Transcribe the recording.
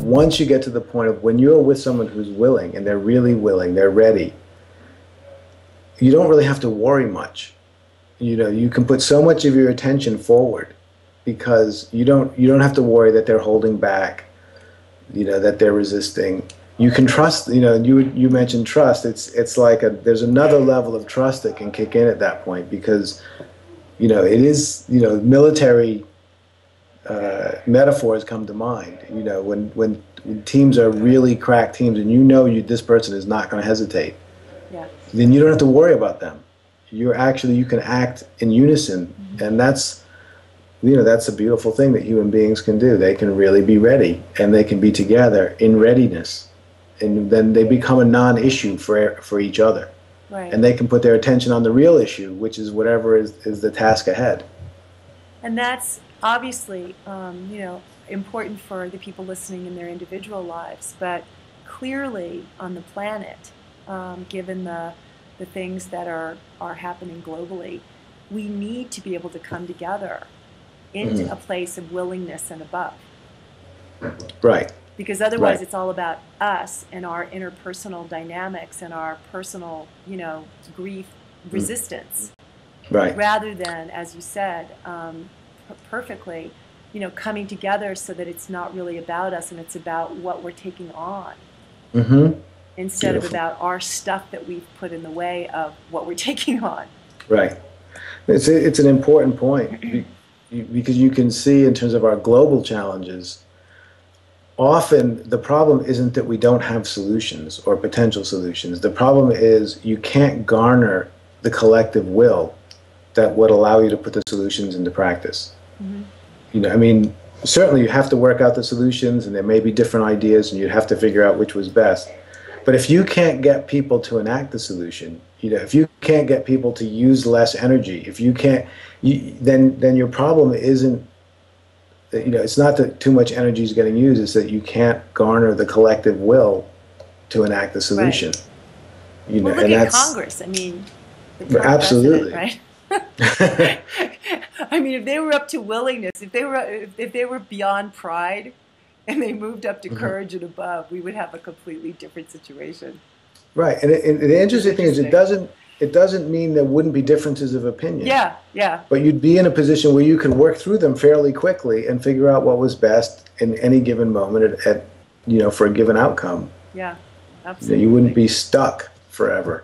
once you get to the point of when you're with someone who's willing, and they're really willing, they're ready, you don't really have to worry much. You know, you can put so much of your attention forward because you don't have to worry that they're holding back, you know, that they're resisting. You can trust, you know, you mentioned trust. It's like there's another level of trust that can kick in at that point because, you know, it is, you know, military metaphors come to mind. You know, when teams are really crack teams and you know this person is not going to hesitate, yeah, then you don't have to worry about them. You can act in unison, and that's, you know, that's a beautiful thing that human beings can do. They can really be ready, and they can be together in readiness, and then they become a non-issue for each other, right. And they can put their attention on the real issue, which is whatever is the task ahead. And that's obviously, you know, important for the people listening in their individual lives, but clearly on the planet, given the things that are happening globally, we need to be able to come together into a place of willingness and above. Right. Because otherwise right. It's all about us and our interpersonal dynamics and our personal, you know, grief resistance. Right. Rather than, as you said, perfectly, you know, coming together so that it's not really about us and it's about what we're taking on. Instead Beautiful. of about our stuff that we've put in the way of what we're taking on. Right. It's an important point because you can see in terms of our global challenges, often the problem isn't that we don't have solutions or potential solutions. The problem is you can't garner the collective will that would allow you to put the solutions into practice. You know, I mean, certainly you have to work out the solutions and there may be different ideas and you'd have to figure out which was best. But if you can't get people to enact the solution, you know, if you can't get people to use less energy, if you can't, then your problem isn't, you know, it's not that too much energy is getting used, it's that you can't garner the collective will to enact the solution. Right. You know, well, look and at that's Congress. I mean, the absolutely right. I mean, if they were up to willingness, if they were beyond pride, and they moved up to courage and above, we would have a completely different situation. Right, and the interesting thing is, it doesn't mean there wouldn't be differences of opinion. Yeah, yeah. But you'd be in a position where you could work through them fairly quickly and figure out what was best in any given moment at you know, for a given outcome. Yeah, You know, absolutely. you wouldn't be stuck forever.